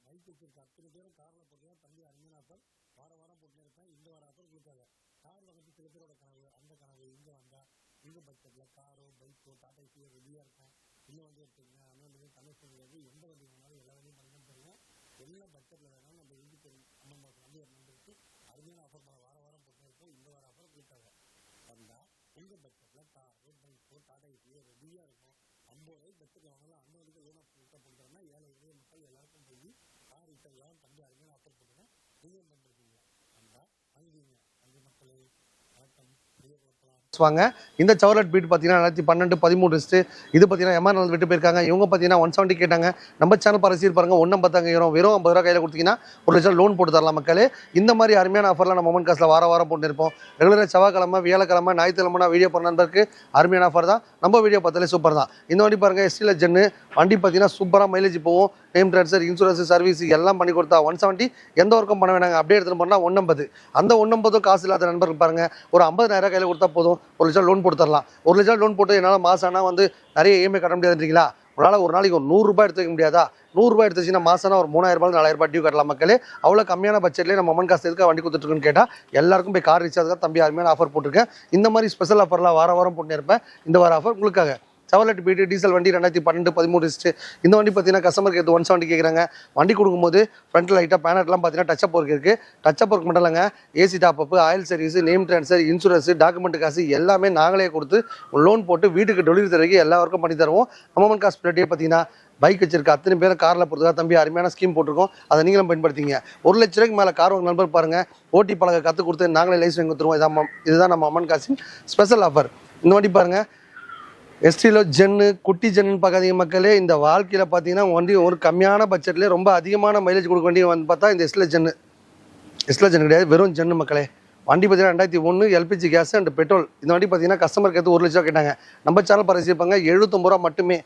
Bike வச்சிருக்க அத்தனை பேரும் காரில் போட்டீங்கன்னா தம்பி அருமையான ஆஃபர் வாரம் போட்டுன்னு இருப்பேன். இந்த வார ஆஃபர் கொடுக்காது. கார் வாங்கி சில பேரோட கனவு, அந்த கனவு இங்கே வந்தால் இந்த பட்ஜெட்டில் காரோ பைக்கோ டாடா ஏசியோ ரெடியாக இருக்கும். இந்த வண்டி எடுத்துக்கங்க, அந்த வண்டி கன்வெர்ஷன் கிடையாது. எந்த வண்டி வேணாலும் எல்லா வண்டியும் பண்ணி தான் தருவோம். எல்லா பட்ஜெட்டில் வேணாலும் நம்ம இருந்து தெரியும். அம்மன் மாதம் வண்டி ஒரு நம்பருக்கு அருமையான ஆஃபர் வாரம் போட்டுன்னு இருப்போம். இந்த வார ஆஃபர் கொடுக்காது. வந்தால் உங்கள் பட்ஜெட்டில் காரோ பைக்கோ டாடா ஏசியோ ரெடியாக இருக்கும். 50 ரூபாய்க்கு பட்ஜெட்டில் வாங்கலாம். அந்த வண்டிக்கு லோன் ஆஃபர் பண்ணுறோன்னா 7 மக்கள் எல்லாருக்கும் போய் கார் விட்டெல்லாம் தம்பி அருமையான ஆஃபர் போட்டுங்க. நீங்கள் பண்ணிருக்கீங்க வந்தால் வாங்கிங்க. அஞ்சு மக்களே வணக்கம். வாங்க. இந்த சவர்லெட் பீட் பார்த்தீங்கன்னா 2012 13 இது பார்த்தீங்கன்னா எம்ஆர்எல் விட்டு போயிருக்காங்க. இவங்க பார்த்தீங்கன்னா 170 கேட்டாங்க. நம்ம சேனல் பரிசீல் பாருங்க. 1,50,000 வெறும் 50 ரூபா கையில் கொடுத்தீங்கன்னா 1 லட்சம் லோன் போட்டு தரலாம் மக்களே. இந்த மாதிரி அருமையான ஆஃபர்லாம் நம்ம மொமெண்ட் காசில் வாரம் போட்டு இருப்போம். ரெகுலராக செவ்வாய்க்கிழமை வியாழக்கிழமை ஞாயிற்றுக்கிழமை வீடியோ போகிற நண்பருக்கு அருமையான ஆஃபர் தான். நம்ம வீடியோ பார்த்தாலே சூப்பர் தான். இந்த வண்டி பாருங்கள், எஸ்டியில் ஜென்னு வண்டி பார்த்தீங்கன்னா சூப்பராக மைலேஜ் போகும். நேம் ட்ரான்ஸ்ஃபர், இன்சூரன்ஸ், சர்வீஸ் எல்லாம் பண்ணி கொடுத்தா 170 எந்த ஒர்க்கும் பண்ண வேணாங்க. அப்படியே எடுத்துகிட்டு போனால் 150. அந்த 150 காசு இல்லாத நண்பர்கள் பாருங்கள், ஒரு 50,000 கையில் கொடுத்தா போதும் 1 லட்சம் லோன் போட்டு தரலாம். 1 லட்சம் லோன் போட்டு என்னால் மாதம் ஆனால் நிறைய இஎம்ஐ கட்ட முடியாதுன்றீங்களா? ஒரு நாளைக்கு ஒரு 100 ரூபாய் எடுத்து வைக்க முடியாதா? 100 ரூபாய் எடுத்துச்சுன்னா மாதம் ஒரு 3000 ரூபாய் 4000 ரூபாய் டியூ கட்டலாம் மக்களே. அவ்வளோ கம்மியான பட்ஜெட்லேயே நம்ம மொமெண்ட் காசு எதுக்காக வண்டி கொடுத்துட்டுருக்குன்னு கேட்டால் எல்லாருக்கும் போய் கார் ரீச் ஆகுது. தம்பி அருமையான ஆஃபர் போட்டிருக்கேன். இந்த மாதிரி ஸ்பெஷல் ஆஃபர்லாம் வாரம் போட்டு இருப்பேன். இந்த வார ஆஃபர் உங்களுக்காக. செவர்லெட் பீட்டு டீசல் வண்டி 2012 13 இந்த வண்டி பார்த்தீங்கன்னா கஸ்டமருக்கு எடுத்து 170 கேட்குறாங்க. வண்டி கொடுக்கும்போது ஃப்ரண்ட் லைட்டாக பேனட்லாம் பார்த்தீங்கன்னா டச்சப் ஒர்க் இருக்குது. டச்சப் ஒர்க் மட்டும் இல்லைங்க, AC top up, oil service, name transfer, insurance, document காசு எல்லாமே நாங்களே கொடுத்து லோன் போட்டு வீட்டுக்கு டெலிவரி தரவைக்கு எல்லா ஒர்க்கும் பண்ணி தருவோம். அமௌண்ட் காசு பிளேட்டே பார்த்தீங்கன்னா பைக் வச்சிருக்க அத்தனை பேரும் காரில் போகிறதுக்காக தம்பி அருமையான ஸ்கீம் போட்டிருக்கோம். அதை நீங்களும் பயன்படுத்திங்க. 1 லட்ச ரூபாய்க்கு மேலே கார் வாங்க நண்பர் பாருங்கள், ஓட்டி பழக கற்றுக் கொடுத்து நாங்களே லைசன்ஸ் வாங்கி கொடுத்துருவோம். இதுதான் நம்ம அமௌண்ட் காசின் ஸ்பெஷல் ஆஃபர். இந்த வண்டி பாருங்கள், எஸ்டியில் ஜென்னு குட்டி ஜென்னு பார்க்காதீங்க மக்களே. இந்த வாழ்க்கையில் பார்த்தீங்கன்னா வண்டி ஒரு கம்மியான பட்ஜெட்லேயே ரொம்ப அதிகமான மைலேஜ் கொடுக்க வேண்டிய வந்து பார்த்தா இந்த எஸ்டியில் ஜென்னு கிடையாது, வெறும் ஜென்னு மக்களே. வண்டி பார்த்தீங்கன்னா 2001 எல்பிஜி கேஸ் அண்ட் பெட்ரோல். இந்த வண்டி பார்த்தீங்கன்னா கஸ்டமருக்கு எடுத்து 1 லட்சம் கேட்டாங்க. நம்ம சேனல் பரிசீலிப்பாங்க 79 ரூபா மட்டுமே.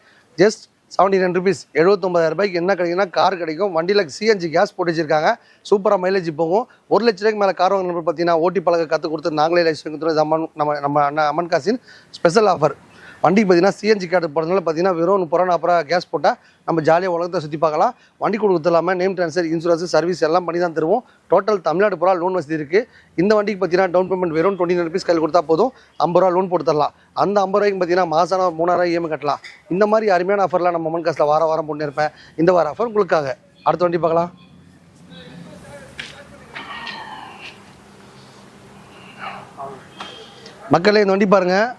Just 79 rupees. 79,000 ரூபாய்க்கு என்ன கிடைக்குன்னா கார் கிடைக்கும். வண்டியில் சிஎன்ஜி கேஸ் போட்டு வச்சிருக்காங்க. சூப்பராக மைலேஜ் போகும். 1 லட்ச ரூபாய்க்கு மேலே கார் வாங்கின பார்த்தீங்கன்னா ஓட்டி பழக கற்றுக் கொடுத்து நாங்களே லைசன்ஸ் கொடுத்துருவோம். நம்ம அம்மன் காசின் ஸ்பெஷல் ஆஃபர். வண்டிக்கு பார்த்தீங்கன்னா சிஎன்ஜி கார்டு போடுறதுனால பார்த்தீங்கன்னா வெறும் 30 ரூபா அப்புறம் கேஸ் போட்டால் நம்ம ஜாலியாக உலகத்தை சுற்றி பார்க்கலாம். வண்டி கொடுக்குறது இல்லாமல் நேம் ட்ரான்ஸ்ஃபர், இன்சூரன்ஸ், சர்வீஸ் எல்லாம் பண்ணி தான் தருவோம். டோட்டல் தமிழ்நாடு பூரா லோன் வசதி இருக்குது. இந்த வண்டிக்கு பார்த்தீங்கன்னா டவுன் பேமெண்ட் வெறும் 29 ருபீஸ் கையில் கொடுத்தா போதும் 50 ரூபா லோன் போட்டு தரலாம். அந்த 50 ரூபாய்க்கு பார்த்தீங்கன்னா மாதம் 3000 இஎம்ஐ கட்டலாம். இந்த மாதிரி அருமையான ஆஃபர்லாம் நம்ம அமௌண்ட் காசில் வாரம் போட்டு இருப்பேன். இந்த வார ஆஃபர் உங்களுக்காக. அடுத்த வண்டி பார்க்கலாம். மக்களே இந்த வண்டி பாருங்கள்,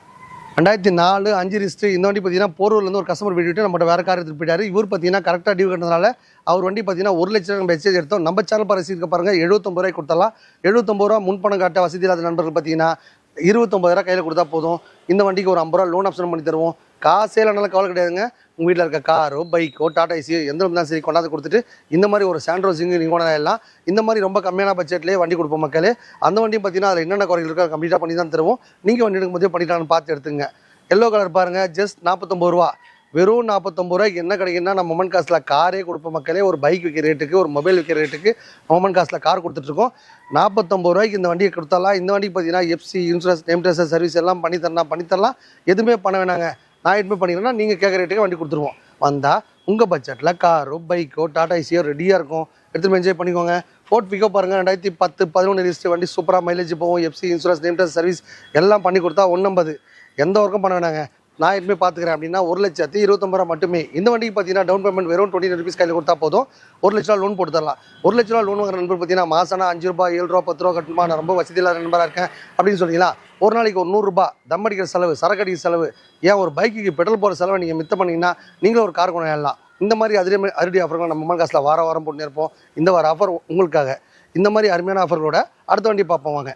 2004 5 இந்த வண்டி பார்த்தீங்கன்னா போரூர்லேருந்து ஒரு கஸ்டமர் வீட்டு நம்மகிட்ட வேறு கார் எடுத்துகிட்டு போயிட்டார். இவர் பார்த்தீங்கன்னா கரெக்டாக டியூ கட்டுறதுனால அவர் வண்டி பார்த்தீங்கன்னா 1 லட்சம் நம்ம எக்ஸ்சேஞ்ச் எடுத்தோம். நம்ம சேனல் பரிசீலிக்க பாருங்கள் 79 ரூபாய்க்கு கொடுத்தலாம். 79 ரூபா முன்பணம் காட்ட வசதி இல்லாத நண்பர்கள் பார்த்தீங்கன்னா 29,000 கையில் கொடுத்தா போதும். இந்த வண்டிக்கு ஒரு 50 ரூபா லோன் ஆப்ஷன் பண்ணி தருவோம். காசே இல்லைனாலும் கவலை கிடையாதுங்க. உங்கள் வீட்டில் இருக்க காரோ பைக்கோ டாடா ஏசியோ எந்த தான் சரி கொண்டாந்து கொடுத்துட்டு இந்த மாதிரி ஒரு சாண்ட்ரோஸிங்கு நீங்கள் கொண்டாந்து எல்லாம் இந்த மாதிரி ரொம்ப கம்மியான பட்ஜெட்லேயே வண்டி கொடுப்போம் மக்களே. அந்த வண்டியும் பார்த்தீங்கன்னா அதில் என்னென்ன குறைகள் இருக்கோ கம்ப்ளீட்டாக பண்ணி தான் தருவோம். நீங்கள் வண்டி எடுக்கும்போதே பண்ணிட்டான்னு பார்த்து எடுத்துங்க. எல்லோ கலர் பாருங்கள், ஜஸ்ட் 49 ரூபா. வெறும் 49 ரூபாய்க்கு என்ன கிடைக்குன்னா நம்ம மொமெண்ட் காசில் காரே கொடுப்போம் மக்களே. ஒரு பைக் விற்கிற ரேட்டுக்கு, ஒரு மொபைல் விற்கிற ரேட்டுக்கு மொமெண்ட் காசில் கார் கொடுத்துட்ருக்கோம். 49 ரூபாய்க்கு இந்த வண்டியை கொடுத்தாலாம். இந்த வண்டிக்கு பார்த்தீங்கன்னா FC, insurance, name transfer, service எல்லாம் பண்ணி தரலாம். எதுவுமே பண்ண வேணாங்க. நான் எதுவுமே பண்ணிக்கிறேன்னா நீங்கள் கேட்குற ரேட்டுக்கு வண்டி கொடுத்துருவோம். வந்தால் உங்கள் பட்ஜெட்டில் காரோ பைக்கோ டாடா ஏசியோ ரெடியாக இருக்கும். எடுத்துகிட்டு என்ஜாய் பண்ணிக்கோங்க. ஃபோர்ட் பிக்கோ பாருங்கள், 2010 11 வண்டி சூப்பராக மைலேஜ் போகும். FC, insurance, name transfer, service எல்லாம் பண்ணி கொடுத்தா 150. எந்த ஒர்க்கும் பண்ண வேணாங்க. நான் எதுவுமே பார்த்துக்கிறேன் அப்படின்னா 1,29,000 ரூபா மட்டுமே. இந்த வண்டிக்கு பார்த்தீங்கன்னா டவுன் பேமெண்ட் வெறும் 29 ருபீஸ் கையில் கொடுத்தா போதும் 1 லட்ச ரூபா லோன் போட்டு தரலாம். 1 லட்ச ரூபா லோன் வாங்குற நண்பர் பார்த்தீங்கன்னா மாதம் 5 ரூபா 7 ரூபா 10 ரூபா கட்டணுமா, நான் ரொம்ப வசதி இல்லாத நண்பராக இருக்கேன் அப்படின்னு சொன்னீங்களா, ஒரு நாளைக்கு ஒரு 100 ரூபா தம் அடிக்கிற செலவு, சரக்கு அடிக்கிற செலவு, ஏன் ஒரு பைக்குக்கு பெட்ரோல் போகிற செலவை நீங்கள் மித்த பண்ணிங்கன்னா நீங்களும் ஒரு கார் கொண்டாடலாம். இந்த மாதிரி அதிரடி ஆஃபர்கள் நம்ம அமௌண்ட் காசில் வாரம் போட்டு இருப்போம். இந்த வார ஆஃபர் உங்களுக்காக. இந்த மாதிரி அருமையான ஆஃபர்களோட அடுத்த வண்டி பார்ப்போம் வாங்க.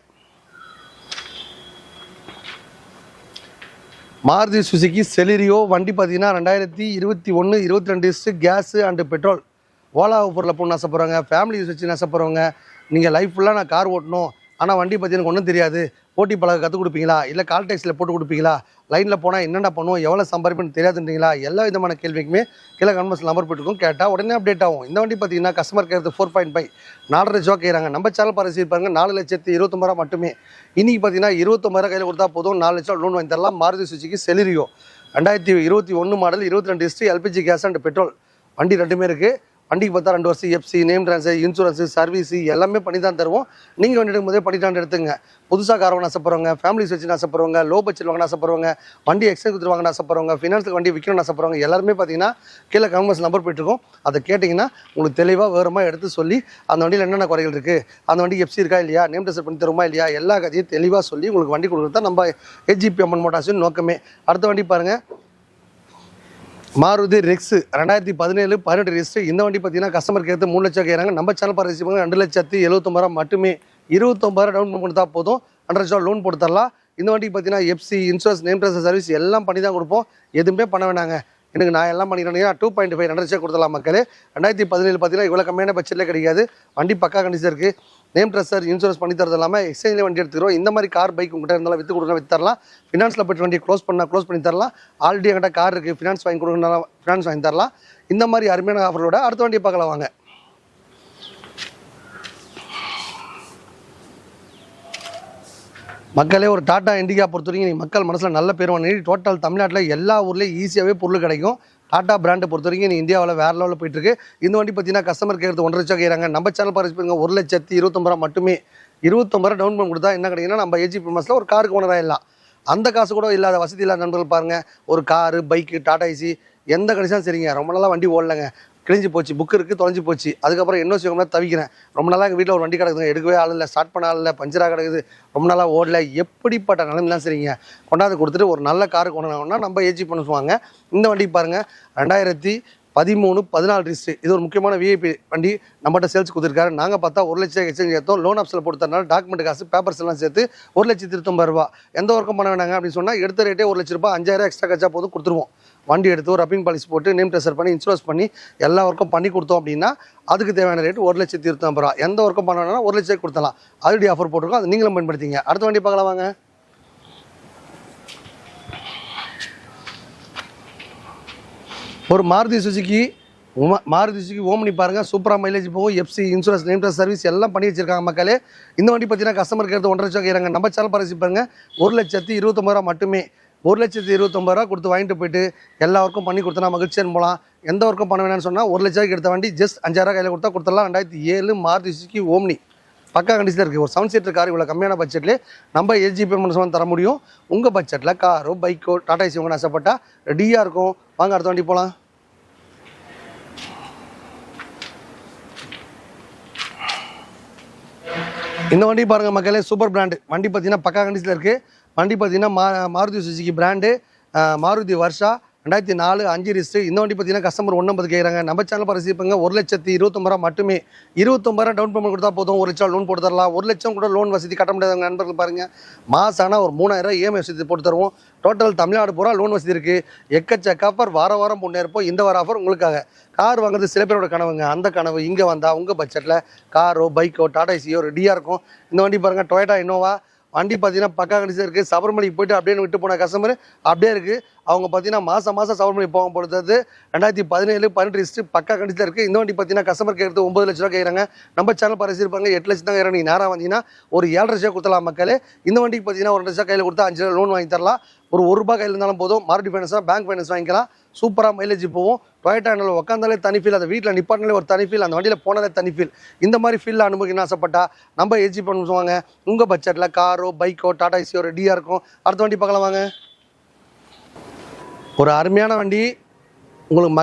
மாருதி சுசுகி செலிரியோ வண்டி பார்த்தீங்கன்னா 2021 22 கேஸு அண்டு பெட்ரோல். ஓலா ஊப்பரில் போகணுன்னு ஆசைப்படுறாங்க, ஃபேமிலி யூஸ் வச்சு ஆசைப்படுறவங்க, நீங்கள் லைஃப் ஃபுல்லாக நான் கார் ஓட்டணும் ஆனால் வண்டி பற்றி எனக்கு ஒன்றும் தெரியாது, ஓட்டி பழக கற்றுக் கொடுப்பீங்களா, இல்லை கால் டேக்ஸில் போட்டு கொடுப்பீங்களா, லைனில் போனால் என்னென்ன பண்ணுவோம், எவ்வளோ சம்பாதிப்புன்னு தெரியாதுன்றீங்களா, எல்லா விதமான கேள்விக்குமே கீழே கன்வர்ஸ் நம்பர் போட்டுருக்கும். கேட்டால் உடனே அப்டேட் ஆகும். இந்த வண்டி பார்த்தீங்கன்னா கஸ்டமர் கேர் 4.5 4.5 லட்ச ரூபா கேட்குறாங்க. நம்ம சேனல் பரிசீலிப்பாங்க 4,29,000 ரூபா மட்டுமே. இன்றைக்கி பார்த்தீங்கன்னா 29,000 கையில் கொடுத்தா போதும் 4 லட்சம் லோன் வாங்கி தரலாம். Maruti Suzuki Celerio 2021 model 22 LPG gas and petrol வண்டி ரெண்டுமே இருக்குது. வண்டிக்கு பார்த்தா 2 வருஷம் FC, name transfer, insurance, service எல்லாமே பண்ணி தான் தருவோம். நீங்கள் வண்டி எடுக்கும் போதே பண்ணிட்டான்னு எடுத்துங்க. புதுசாக கார் வாங்க ஆசைப்படுறவங்க, ஃபேமிலிஸ் வச்சுன்னு ஆசைப்படுறவங்க, லோ பட்ஜெட் வாங்க ஆசைப்படுறவங்க, வண்டி எக்ஸ்சேஞ்ச் கொடுத்து வாங்க ஆசைப்படுறவங்க, ஃபினான்ஸுக்கு வண்டி விற்கணும்னு ஆசைப்படுறவங்க எல்லாருமே பார்த்தீங்கன்னா கீழே கமெண்ட்ஸ் நம்பர் போயிட்டுருக்கோம். அதை கேட்டிங்கன்னா உங்களுக்கு தெளிவாக விவரமாக எடுத்து சொல்லி அந்த வண்டியில் என்னென்ன குறைகள் இருக்குது, அந்த வண்டிக்கு எஃப்சி இருக்கா இல்லையா, நேம் ட்ரான்ஸ்ஃபர் பண்ணி தருமா இல்லையா, எல்லா கதையும் தெளிவாக சொல்லி உங்களுக்கு வண்டி கொடுக்குறது தான் நம்ம ஏஜிபி அம்மன் மோட்டார்ஸின் நோக்கமே. அடுத்த வண்டி பாருங்கள், மாருதி ரெக்ஸ் 2017 18 ரெஜிஸ்டர். இந்த வண்டி பார்த்தீங்கன்னா கஸ்டமர் கேட்டு 3 லட்சம் கேட்குறாங்க. நம்ம சேனல் பார்த்து ரிசீவ் பண்ணுங்க. 2,79,000 மட்டுமே. 29,000 டவுன் பேமெண்ட் கொடுத்தா போதும், 2,00,000 லோன் போட்டு தரலாம். இந்த வண்டிக்கு பார்த்தீங்கன்னா FC, insurance, name transfer service எல்லாம் பண்ணி தான் கொடுப்போம். எதுவுமே பண்ண வேணாங்க, எனக்கு நான் எல்லாம் பண்ணிக்கிறேன். 2.5 2,00,000 கொடுத்துடலாம் மக்களே. 2017 பார்த்தீங்கன்னா இவ்வளோ கம்மியான பட்ஜெட்டில் கிடைக்காது. வண்டி பக்கா கண்டிஷன் இருக்குது. நேம் ட்ரான்ஸ்ஃபர், இன்சூரன்ஸ் பண்ணி தரது இல்லாமல் எக்ஸ்சேஞ்சில் வண்டி எடுத்துக்கிறோம். இந்த மாதிரி கார் பைக் உங்கள்கிட்ட இருந்தாலும் விற்று கொடுக்கலாம், விற்று தரலாம். ஃபினான்ஸில் போய்ட்டு வண்டியை க்ளோஸ் பண்ணி தரலாம். ஆல்ரெடி என்கிட்ட கார் இருக்குது, ஃபினான்ஸ் வாங்கி கொடுக்கணும், ஃபினான்ஸ் வாங்கி தரலாம். இந்த மாதிரி அருமையான ஆஃபரோட அடுத்த வண்டியை பார்க்கலாம் வாங்க. மக்களே, ஒரு டாடா இண்டிகா பொறுத்த வரைக்கும் நீங்கள் மக்கள் மனசில் நல்ல பேர் வாங்கி டோட்டல் தமிழ்நாட்டில் எல்லா ஊர்லேயும் ஈஸியாகவே பொருள் கிடைக்கும். டாடா பிராண்டை பொறுத்த வரைக்கும் நீ இந்தியாவில் வேறு லெவலில் போயிட்டுருக்கு. இந்த வண்டி பார்த்தீங்கன்னா கஸ்டமர் கேட்குறது 1,50,000 கேட்குறாங்க. நம்ம சேனல் பார்த்து 1,29,000 மட்டுமே. 29,000 டவுன் பேமெண்ட் கொடுத்தா என்ன கிடைக்குன்னா நம்ம ஏஜிபி மாதத்தில் ஒரு காருக்கு ஓனர் ஆகிடலாம். அந்த காசு கூட இல்லாத வசதி இல்லாத நண்பர்கள் பாருங்கள், ஒரு காரு, பைக்கு, டாடா ஏசி எந்த கடைசியும் சரிங்க, ரொம்ப நாளாக வண்டி ஓடலைங்க, கிழிஞ்சு போச்சு, புக்கு இருக்குது, தொலைஞ்சி போச்சு, அதுக்கப்புறம் என்ன செய்வோம்னா தவிக்கிறேன், ரொம்ப நாளாக எங்கள் வீட்டில் ஒரு வண்டி கிடக்குதுங்க, எடுக்கவே ஆள் இல்லை, ஸ்டார்ட் பண்ண ஆள் இல்லை, பஞ்சராக கிடக்குது, ரொம்ப நாளாக ஓடல, எப்படிப்பட்ட நிலைமைலாம் சரிங்க கொண்டாந்து கொடுத்துட்டு ஒரு நல்ல காரு கொண்டாங்கன்னா நம்ம ஏஜி பண்ணுவாங்க. இந்த வண்டி பாருங்கள், 2013 14 ரிஜிஸ்ட்ரு. இது ஒரு முக்கியமான விஐபி வண்டி, நம்மகிட்ட சேல்ஸ் கொடுத்துருக்காரு. நாங்கள் பார்த்தா 1,00,000 எக்ஸ்சேஞ்ச் ஏற்றோம். லோன் ஆப்ஷனில் போட்டு தரனால டாக்குமெண்ட் காசு, பேப்பர்ஸ் எல்லாம் சேர்த்து 1,99,000. எந்த ஒர்க்கும் பண்ண வேணாங்க அப்படின்னு சொன்னால் எடுத்த ரேட்டே 1,00,000 ரூபாய், 5,000 எக்ஸ்ட்ரா கச்சா போதும் கொடுத்துருவோம். வண்டி எடுத்து ஒரு ரப்பிங் பாலிசி போட்டு நேம் ட்ரான்ஸ்ஃபர் பண்ணி இன்சூரன்ஸ் பண்ணி எல்லா ஒர்க்கும் பண்ணி கொடுத்தோம் அப்படின்னா அதுக்கு தேவையான ரேட்டு 1,29,000. எந்த ஒர்க்கும் பண்ண வேணா 1,00,000 கொடுத்தலாம். ஆல்ரெடி ஆஃபர் போட்டிருக்கோம், அது நீங்களும் பயன்படுத்திங்க. அடுத்த வண்டி பார்க்கலாம் வாங்க. ஒரு மாருதி சுசுகி ஓம்னி பாருங்கள், சூப்பராக மைலேஜ் போகும். FC, insurance, name transfer service எல்லாம் பண்ணி வச்சிருக்காங்க மக்களே. இந்த வண்டி பார்த்தீங்கன்னா கஸ்டமர் கேட்டு 1,50,000 கேட்குறாங்க. நம்ம சேனல் பார்த்து பாருங்க, 1,29,000 மட்டுமே. 1,29,000 கொடுத்து வாங்கிட்டு போயிட்டு எல்லா ஒர்க்கும் பண்ணி கொடுத்தனா மகிழ்ச்சியாக போகலாம். எந்த ஒர்க்கும் பண்ண வேணாம்னு சொன்னால் 1,00,000 எடுத்த வண்டி ஜஸ்ட் 5,000 கையில் கொடுத்தா கொடுத்துடலாம். 2007 மாருதி சுசுகி ஓம்னி பக்கா கண்டிஷனில் இருக்குது. ஒரு 7 சீட்டர் கார் இவ்வளோ கம்மியான பட்ஜெட்லேயே நம்ம ஏஜிபி பேமெண்ட்ஸ் தர முடியும். உங்கள் பட்ஜெட்டில் காரோ, பைக்கோ, டாடா ஏசி உங்கன்னு ஆசைப்பட்டால் ரெடியாக இருக்கும். வாங்க அடுத்த வண்டி போகலாம். இந்த வண்டி பாருங்கள் மக்களே, சூப்பர் பிராண்டு வண்டி பார்த்தீங்கன்னா பக்கா கண்டிஷனில் இருக்குது. வண்டி பார்த்தீங்கன்னா Maruti Suzuki brand, Maruti Varsha, 2004 5 register. இந்த வண்டி பார்த்தீங்கன்னா கஸ்டமர் 1,50,000 கேட்குறாங்க. நம்ம சேனல் பார்த்து ரிசீவ் பண்ணுங்க. 1,29,000 மட்டுமே. 29,000 டவுன் பேமெண்ட் கொடுத்தா போதும், 1,00,000 லோன் போட்டு தரலாம். 1,00,000 கூட லோன் வசதி கட்ட முடியாதவங்க நண்பர்கள் பாருங்கள், மாதம் ஆனால் ஒரு 3,000 இஎம்ஐ வசதி போட்டு தருவோம். டோட்டல் தமிழ்நாடு பூரா லோன் வசதி இருக்குது. எக்கச்சக்க ஆஃபர், வாரம் முன்னேறப்போ இந்த வார ஆஃபர் உங்களுக்காக. கார் வாங்குறது சில பேரோட கனவுங்க, அந்த கனவு இங்கே வந்தால் உங்கள் பட்ஜெட்டில் காரோ, பைக்கோ, டாடா ஏசியோ ரெடியாக இருக்கும். இந்த வண்டி பாருங்கள், டொயோட்டா இன்னோவா வண்டி பார்த்தீங்கன்னா பக்கா கண்டிஷன் இருக்குது. சபரிமலைக்கு போய்ட்டு அப்படியே விட்டு போன கஸ்டமர் அப்படியே இருக்குது. அவங்க பார்த்தீங்கன்னா மாதம் சபரிமலை போக பொழுது 2017 18 ரிஜிஸ்டர் பக்கா கண்டிஷன் இருக்குது. இந்த வண்டி பார்த்தீங்கன்னா கஸ்டமர் கேட்குறது 9,00,000 கேட்குறாங்க. நம்ம சேனல் பரிசீலிப்பாங்க 8,00,000 தான் கேட்குறாங்க. நீங்கள் நேராக வந்தீங்கன்னா ஒரு 7,50,000 கொடுத்தலாம் மக்களே. இந்த வண்டிக்கு பார்த்தீங்கன்னா 1,00,000 கையில் கொடுத்தா 5,000 லோன் வாங்கி தரலாம். ஒரு ₹1 கையில் இருந்தாலும் போதும். மாருதி ஃபைனான்ஸாக பேங்க் ஃபைனான்ஸ் வாங்கிக்கலாம். சூப்பராக மைலேஜ் போகும். டொயோட்டா உட்காந்தாலே தனி ஃபீல், அந்த வீட்டில் நிப்பாட்டினாலே ஒரு தனி ஃபீல், அந்த வண்டியில் போனாலே தனி ஃபீல். இந்த மாதிரி ஃபீலில் அனுபவிக்கணும்னு ஆசைப்பட்டா நம்ம ஏஜி பண்ணுவாங்க. உங்கள் பட்ஜெட்டில் காரோ, பைக்கோ, டாடா ஏசியோ ரெடியாக இருக்கும். அடுத்த வண்டி பார்க்கலாம் வாங்க. ஒரு அருமையான வண்டி உங்களுக்கு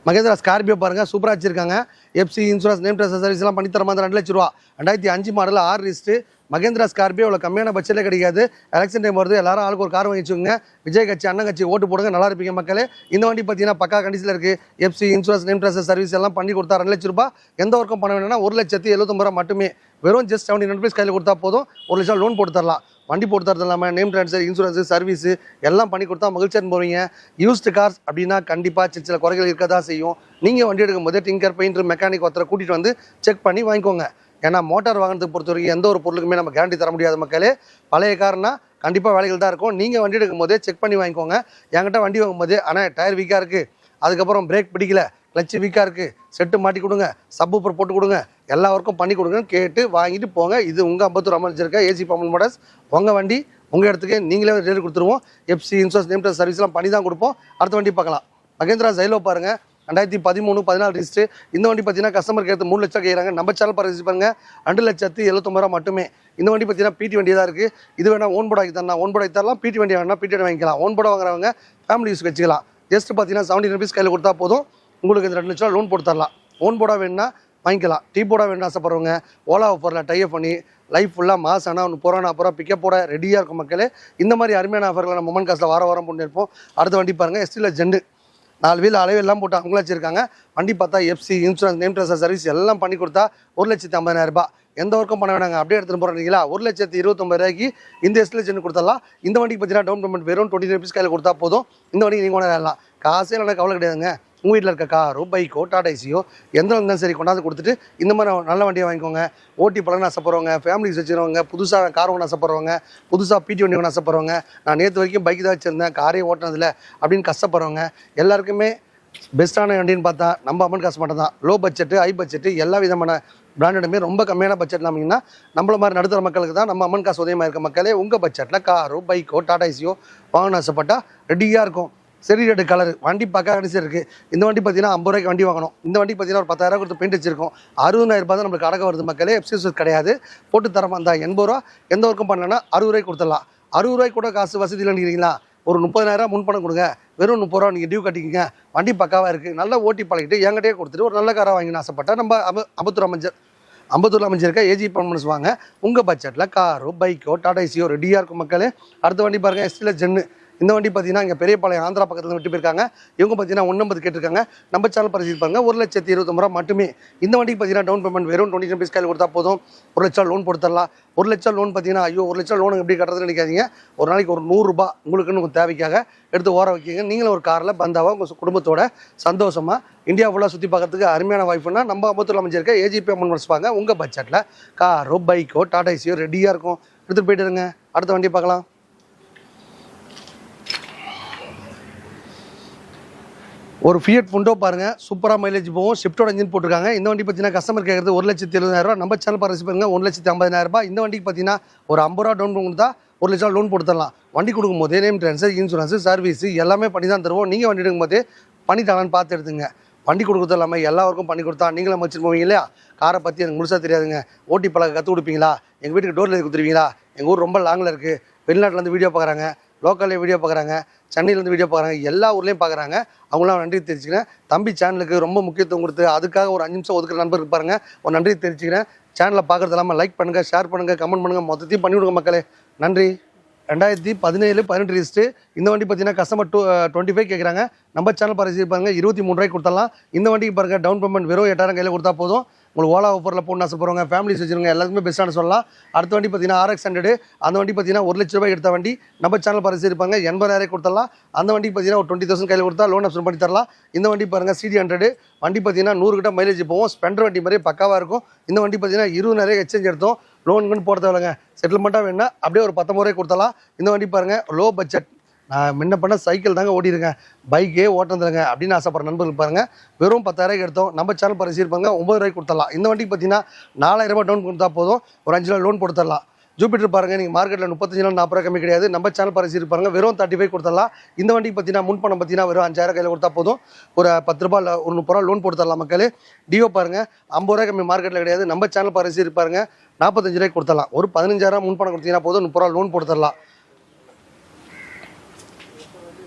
மகேந்திரா ஸ்கார்பியோ பாருங்கள், சூப்பராக வச்சுருக்காங்க. FC, insurance, name transfer service எல்லாம் பண்ணி தர மாதிரி 2,00,000 ரூபா. 2005 மாடல் 6 ரிஜிஸ்டர். மகேந்திரா ஸ்கார்பியோ இவ்வளோ கம்மியான பட்ஜெட்டில் கிடைக்காது. எலெக்ஷன் டைம் வருது, எல்லாரும் ஆளுக்கு ஒரு கார் வாங்கி வச்சுக்கோங்க. விஜய் கட்சி, அண்ணன் கட்சி ஓட்டு போடுங்க, நல்லா இருப்பீங்க மக்களே. இந்த வண்டி பார்த்தீங்கன்னா பக்கா கண்டிஷனில் இருக்குது. FC, insurance, name transfer service எல்லாம் பண்ணி கொடுத்தா 2,00,000 ரூபா. எந்த ஒர்க்கும் பண்ண வேணும்னா 1,79,000 மட்டுமே. வெறும் ஜஸ்ட் 79 rupees கையில் கொடுத்தா போதும், 1,00,000 லோன் போட்டு தரலாம். வண்டி போட்டு தரது இல்லாமல் நேம் ட்ரான்ஸ்ஃபர், இன்சூரன்ஸு, சர்வீஸு எல்லாம் பண்ணி கொடுத்தா மகிழ்ச்சியாக போவீங்க. யூஸ்டு கார்ஸ் அப்படின்னா கண்டிப்பாக சில குறைகள் இருக்க தான் செய்யும். நீங்கள் வண்டி எடுக்கும் போதே டிங்கர், பெயிண்டர், மெக்கானிக் ஒருத்தரை கூட்டிகிட்டு வந்து செக் பண்ணி வாங்கிக்கோங்க. ஏன்னா மோட்டார் வாங்கினதுக்கு பொறுத்த வரைக்கும் எந்த ஒரு பொருளுக்குமே நம்ம கேரண்டி தர முடியாத மக்களே. பழைய கார்னா கண்டிப்பாக வேலைகள் தான் இருக்கும். நீங்கள் வண்டி எடுக்கும் போதே செக் பண்ணி வாங்கிக்கோங்க. என்கிட்ட வண்டி வாங்கும் போதே ஆனால் டயர் வீக்காக இருக்குது, அதுக்கப்புறம் பிரேக் பிடிக்கல, கிளச்சு வீக்காக இருக்குது, செட்டு மாட்டி கொடுங்க, சப்பூப்பர் போட்டு கொடுங்க, எல்லா ஒர்க்கும் பண்ணி கொடுங்கன்னு கேட்டு வாங்கிட்டு போங்க. இது உங்கள் அம்பத்தூர் அமைச்சிருக்க ஏசி பம்மன் மோட்டார்ஸ். உங்கள் வண்டி உங்கள் இடத்துக்கு நீங்களே ரேட் கொடுத்துருவோம். எஃப்சி, இன்சூரன்ஸ், நேம் ட்ரான்ஸ்ஃபர் சர்வீஸ்லாம் பண்ணி தான் கொடுப்போம். அடுத்த வண்டி பார்க்கலாம். மகேந்திரா ஜைலோ பாருங்கள், 2013 14 ரிஜிஸ்டர். இந்த வண்டி பார்த்தீங்கன்னா கஸ்டமர் கேட்டு 3 லட்சம் கேட்குறாங்க. நம்ம சேனல் பரிசு பாருங்க 2,79,000 மட்டுமே. இந்த வண்டி பார்த்தீங்கன்னா பிடி வண்டி தான் இருக்குது. இது வேணா ஓன் போர்டு ஆகி தரலாம், ஓன் போர்டு ஆகி தரலாம். பிடி வண்டி வேணா பிடி வண்டி வாங்கிக்கலாம். ஓன் போர்டு வாங்குறவங்க ஃபேமிலி யூஸ் வச்சுக்கலாம். ஜஸ்ட் பார்த்தீங்கன்னா 70 ருபீஸ் கையில் கொடுத்தா போதும், உங்களுக்கு இந்த 2 லட்சம் லோன் போட்டு தரலாம். ஓன் போர்டாக வேணுன்னா வாங்கிக்கலாம். டீ போர்டாக வேணும்னு ஆசைப்படுறவங்க ஓலா ஆஃபரில் டைப் பண்ணி லைஃப் ஃபுல்லாக மாதம் ஆனால் ஒன்று போகிறான் அப்புறம் பிக்கப்போட ரெடியாக இருக்கும் மக்களே. இந்த மாதிரி அருமையான ஆஃபர்களை நம்ம மொமெண்ட் காசில் வாரம் பண்ணியிருப்போம். அடுத்த வண்டி பாருங்கள், எஸ்டியில் ஜெண்டு 4 வீல் அளவெல்லாம் போட்டு அவங்கள வச்சுருக்காங்க. வண்டி பார்த்தா FC insurance name transfer service எல்லாம் பண்ணி கொடுத்தா 1,50,000 எந்த ஒர்க்கும் பண்ண வேணாங்க. அப்படியே எடுத்துகிட்டு போகிறீங்களா 1,29,000 இந்த எஸ்டியில் ஜெண்டு கொடுத்துடலாம். இந்த வண்டிக்கு பார்த்தீங்கன்னா டவுன் பேமெண்ட் வெறும் 20 ருபீஸ் கையில் கொடுத்தா போதும். இந்த வண்டிக்கு நீங்கள் கொண்டாடலாம். காசே இல்லைனா கவலை கிடையாதுங்க. உங்கள் வீட்டில் இருக்க காரோ பைக்கோ டாடா ஏசியோ எந்த இருந்தாலும் சரி கொண்டாந்து கொடுத்துட்டு இந்த மாதிரி நல்ல வண்டியை வாங்கிக்கோங்க. ஓட்டி பழம்னு ஆசைப்படுறவங்க, ஃபேமிலிஸ் வச்சுருவங்க, புதுசாக கார் ஒன்று ஆசைப்படுறவங்க, புதுசாக பிடி வண்டி ஒன்று ஆசைப்படுறவங்க, நான் நேற்று வரைக்கும் பைக் தான் வச்சுருந்தேன் காரே ஓட்டினதில்லை அப்படின்னு கஷ்டப்படுறவங்க எல்லாருக்குமே பெஸ்ட்டான வண்டின்னு பார்த்தா நம்ம அமௌண்ட் காசு மட்டும் தான். லோ பட்ஜெட்டு ஹை பட்ஜெட்டு எல்லா விதமான பிராண்டடுமே ரொம்ப கம்மியான பட்ஜெட் நம்பிங்கன்னா நம்மள மாதிரி நடுத்தர மக்களுக்கு தான் நம்ம அமௌண்ட் காசு உதயமாக இருக்க மக்களே. உங்கள் பட்ஜெட்டில் காரோ பைக்கோ டாடா ஏசியோ வாங்கணும் ஆசைப்பட்டால் ரெடியாக இருக்கும். சரி ரெட்டு கலர் வண்டி பக்கா கடைசி இருக்குது. இந்த வண்டி பார்த்தீங்கன்னா 50 ரூபாய்க்கு வண்டி வாங்கணும். இந்த வண்டி பார்த்தீங்கன்னா ஒரு 10,000 கொடுத்து பெயிண்ட் வச்சிருக்கோம். 60,000 தான் நம்மளுக்கு அடக்க வருது மக்களே. எஃப்சிஎஸ் கிடையாது, போட்டு தரமா இருந்தால் 80 ரூபா, எந்த ஒர்க்கும் பண்ணலன்னா 60 ரூபாய்க்கு கொடுத்துடலாம். 60 ரூபாய்க்கு கூட காசு வசதி இல்லைன்னு ஒரு 30,000 முன்பணம் கொடுங்க, வெறும் 30 ரூபா நீங்கள் டியூ கட்டிக்கிங்க. வண்டி பக்காவாக இருக்குது, நல்லா ஓட்டி பழகிட்டு என்கிட்டயே கொடுத்துட்டு ஒரு நல்ல காராக வாங்கினு ஆசைப்பட்டா நம்ம அம்பத்தூர் அமைஞ்சிருக்க ஏஜி பர்மனன்ஸ் வாங்க. உங்கள் பட்ஜெட்டில் காரோ பைக்கோ டாடா ஏசியோ ரெடியாக இருக்கும் மக்களே. அடுத்த வண்டி பாருங்கள், எஸ்டியில் ஜென்னு. இந்த வண்டி பார்த்தீங்கன்னா இங்கே பெரியபாளையம் ஆந்திரா பக்கத்தில் விட்டு போயிருக்காங்க. இவங்க பார்த்தீங்கன்னா 150 கேட்டிருக்காங்க. நம்ம சேனல் பரிசீலிப்பாங்க 1,29,000 மட்டுமே. இந்த வண்டிக்கு பார்த்தீங்கன்னா டவுன் பேமெண்ட் வெறும் 20 ருபீஸ் கையில் கொடுத்தா போதும், 1 லட்சம் லோன் போட்டுத்தரலாம். 1 லட்சம் லோன் பார்த்தீங்கன்னா ஐயோ 1 லட்சம் லோன் எப்படி கட்டுறதுன்னு நினைக்காதீங்க. ஒரு நாளைக்கு ஒரு 100 ரூபா உங்களுக்குன்னு உங்கள் தேவைக்காக எடுத்து ஓர வைக்கிங்க. நீங்களும் ஒரு காரில் பந்தாவாக உங்கள் குடும்பத்தோட சந்தோஷமாக இந்தியா ஃபுல்லாக சுற்றி பார்க்கறதுக்கு அருமையான வாய்ப்புனா நம்ம அம்பத்தூர் அமைஞ்சிருக்க ஏஜிபி அமௌண்ட் வாங்க. உங்கள் பட்ஜெட்டில் காரோ பைக்கோ டாடா ஏசியோ ரெடியாக இருக்கும், எடுத்துகிட்டு போயிட்டு இருங்க. அடுத்த வண்டி பார்க்கலாம். ஒரு ஃபியட் புண்டோ பாருங்கள், சூப்பராக மைலேஜ் போகும், ஷிஃப்டோட இன்ஜின் போட்டிருக்காங்க. இந்த வண்டி பார்த்தீங்கன்னா கஸ்டமர் கேட்குறது 1,70,000. நம்ம சேனல் பரிசு பாருங்க 1,50,000. இந்த வண்டிக்கு பார்த்தீங்கன்னா ஒரு 50 ரூபா டவுன் கொடுத்தா 1 லட்சம் லோன் போட்டு தரலாம். வண்டி கொடுக்கும்போது நேம் ட்ரான்ஸ்ஃபர் இன்சூரன்ஸ் சர்வீஸ் எல்லாமே பண்ணி தான் தருவோம். நீங்கள் வண்டி எடுக்கும்போது பண்ணி தரான்னு பார்த்து எடுத்துங்க. வண்டி கொடுக்குறது இல்லாமல் எல்லாருக்கும் பண்ணி கொடுத்தா நீங்களும் வச்சுட்டு போவீங்க இல்லையா. காரை பற்றி எனக்கு முழுசாக தெரியாதுங்க, ஓட்டி பழக கற்றுக் கொடுப்பீங்களா, எங்கள் வீட்டுக்கு டோரில் கொடுத்துருவீங்களா. எங்கள் ஊர் ரொம்ப லாங்கில் இருக்குது, வெளிநாட்டிலேருந்து வீடியோ பார்க்குறாங்க, லோக்கல்லே வீடியோ பார்க்குறாங்க, சென்னையிலேருந்து வீடியோ பார்க்குறாங்க, எல்லா ஊர்லேயும் பார்க்குறாங்க. அவங்களாம் நன்றி தெரிவிச்சுக்கிறேன். தம்பி சேனலுக்கு ரொம்ப முக்கியத்துவம் கொடுத்து அதுக்காக ஒரு 5 நிமிஷம் ஒதுக்குற நண்பருக்கு பாருங்கள், ஒரு நன்றி தெரிவிச்சுக்கிறேன். சேனலை பார்க்குறது இல்லாமல் லைக் பண்ணுங்கள், ஷேர் பண்ணுங்கள், கமெண்ட் பண்ணுங்கள், மொத்தத்தையும் பண்ணிவிடுங்க மக்களே. நன்றி. 2017-18 ரிஜிஸ்டர். இந்த வண்டி பார்த்தீங்கன்னா கஸ்டமர் 25 கேட்குறாங்க. நம்ம சேனல் பரிசு பாருங்க 23 ரூபாய்க்கு கொடுத்தலாம். இந்த வண்டிக்கு பாருங்கள் டவுன் பேமெண்ட் வெறும் 8,000 கையில் கொடுத்தா போதும். உங்களுக்கு ஓலா ஆஃபரில் போகணும் ஆசைப்படுறவங்க, ஃபேமிலிஸ் வச்சுருங்க, எல்லாத்துக்குமே பெஸ்ட்டான சொல்லலாம். அடுத்த வண்டி பார்த்தீங்கன்னா RX 100. அந்த வண்டி பார்த்தீங்கன்னா 1 லட்ச ரூபாய் எடுத்த வண்டி. நம்ம சேனல் பரிசு இருப்பாங்க 80,000 கொடுத்தலாம். அந்த வண்டிக்கு பார்த்தீங்கன்னா ஒரு 20,000 கையில் கொடுத்தா லோன் ஆப்ஷன் பண்ணி தரலாம். இந்த வண்டி பாருங்கள் CD 100. வண்டி பார்த்தீங்கன்னா 100 கிட்ட மைலேஜ் போகும், ஸ்பெண்டர் வண்டி மாதிரியே பக்காவாக இருக்கும். இந்த வண்டி பார்த்தீங்கன்னா 20,000 எக்ஸ்சேஞ்ச் எடுத்தோம், லோனுக்குன்னு போட தேவையில்லைங்க. செட்டில்மெண்ட்டாக வேணுன்னா அப்படியே ஒரு 19 ரூபாய் கொடுத்தலாம். இந்த வண்டி பாருங்கள் லோ பட்ஜெட், நான் முன்ன பண்ண சைக்கிள் தாங்க ஓட்டியிருக்கேன், பைக்கே ஓட்டுறதுங்க அப்படின்னு ஆசைப்படுற நண்பர்கள் பாருங்கள் வெறும் 10,000 எடுத்தோம். நம்ம சேனல் பரிசீலிப்பாங்க 9 ரூபாய்க்கு கொடுத்தலாம். இந்த வண்டிக்கு பார்த்தீங்கன்னா 4,000 ரூபாய் டவுன் கொடுத்தா போதும், ஒரு 5 லோன் போட்டு தரலாம். ஜூபிட்டர் பாருங்கள், நீங்கள் மார்க்கெட்டில் 35 40 ரூபா கம்மி கிடையாது. நம்ம சேனல் பரிசீலிப்பாங்க வெறும் 35 கொடுத்தலாம். இந்த வண்டிக்கு பார்த்தீங்கன்னா முன்பணம் பார்த்தீங்கன்னா வெறும் 5,000 கையில் கொடுத்தா போதும், ஒரு 10 ரூபா இல்லை ஒரு 30 ரூபா லோன் போட்டு தரலாம் மக்களே. டியோ பாருங்கள் 50 ரூபாய் கம்மி மார்க்கெட்டில் கிடையாது. நம்ம சேனல் பரிசீலிப்பாருங்க 45 ரூபாய்க்கு கொடுத்தலாம். ஒரு 15,000 முன்பணம் கொடுத்தீங்கன்னா போதும், 30 ரூபா லோன் போட்டு தரலாம்.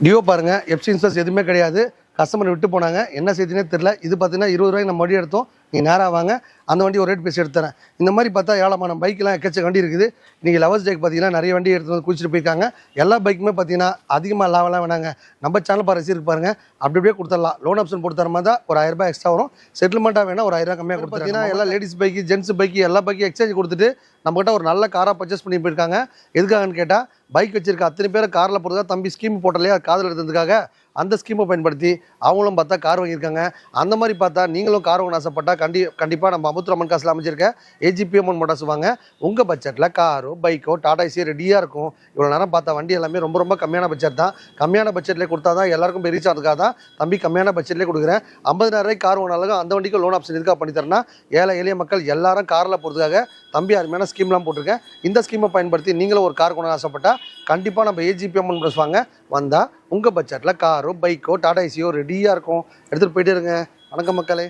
டியோ பாருங்கள் எஃப்சி இன்சூரன்ஸ் எதுவுமே கிடையாது. கஸ்டமர் விட்டு போனாங்க, என்ன செய்தினே தெரில. இது பார்த்தீங்கன்னா 20 ரூபாய்க்கு நம்ம வண்டி எடுத்தோம், நீங்கள் நேராக வாங்க, அந்த வண்டி ஒரு ரேட் பேசி எடுத்துறேன். இந்த மாதிரி பார்த்தா ஏழமான பைக்கெலாம் எக்கச்சக்க வண்டி இருக்குது. நீங்கள் லவர்ஸ் டேக்கு பார்த்தீங்கன்னா நிறைய வண்டி எடுத்து வந்து குளிச்சுட்டு போயிருக்காங்க. எல்லா பைக்குமே பார்த்தீங்கன்னா அதிகமாக லாபம்லாம் வேணாங்க, நம்ம சேனல் பரிசீலிக்கு பாருங்கள் அப்படி அப்படியே கொடுத்துடலாம். லோன் ஆப்ஷன் போட்டு தர மாதிரி தான் ஒரு 1000 ரூபாய் எக்ஸ்ட்ரா வரும். செட்டில்மெண்ட்டாக வேணால் ஒரு 1000 ரூபாய் கம்மியாக கொடுத்தீங்கன்னா எல்லா லேடிஸ் பைக்கு ஜென்ஸ் பைக்கு எல்லா பைக்கும் எக்ஸ்சேஞ்ச் கொடுத்துட்டு நம்மகிட்ட ஒரு நல்ல காராக பர்ச்சேஸ் பண்ணி போயிருக்காங்க. எதுக்காகன்னு கேட்டால் பைக் வச்சிருக்க அத்தனை பேரை காரில் போகிறதா தம்பி ஸ்கீம் போட்டலையா காதில் எடுத்ததுக்காக அந்த ஸ்கீமை பயன்படுத்தி அவங்களும் பார்த்தா கார் வாங்கியிருக்காங்க. அந்த மாதிரி பார்த்தா நீங்களும் கார் வாங்க ஆசைப்பட்டா கண்டிப்பாக நம்ம அமுத்துரம்மன் காசில் அமைச்சிருக்க ஏஜிபிஎம் மோட்டார்ஸ் வாங்க. உங்கள் பட்ஜெட்டில் காரோ பைக்கோ டாடா ஏசியோ ரெடியாக இருக்கும். இவ்வளோ நேரம் பார்த்த வண்டி எல்லாமே ரொம்ப ரொம்ப கம்மியான பட்ஜெட் தான். கம்மியான பட்ஜெட்லேயே கொடுத்தா தான் எல்லாருக்கும் போய் ரீச் ஆகிறதுக்காக தான் தம்பி கம்மியான பட்ஜெட்லேயே கொடுக்குறேன். 50,000 கார் வாங்கினாலும் அந்த வண்டிக்கு லோன் ஆப்ஷன் எதுக்காக பண்ணி தரேன்னா, ஏழை எளிய மக்கள் எல்லாரும் காரில் போகிறதுக்காக தம்பி அருமையான ஸ்கீம்லாம் போட்டிருக்கேன். இந்த ஸ்கீமை பயன்படுத்தி நீங்களும் ஒரு கார் கொண்டு ஆசைப்பட்டா கண்டிப்பாக நம்ம ஏஜிபிஎம் ப்ளஸ் வாங்க. வந்தால் உங்கள் பட்ஜெட்டில் காரோ பைக்கோ டாடா ஏசியோ ரெடியாக இருக்கும். எடுத்துகிட்டு போயிட்டே இருங்க. வணக்கம் மக்களே.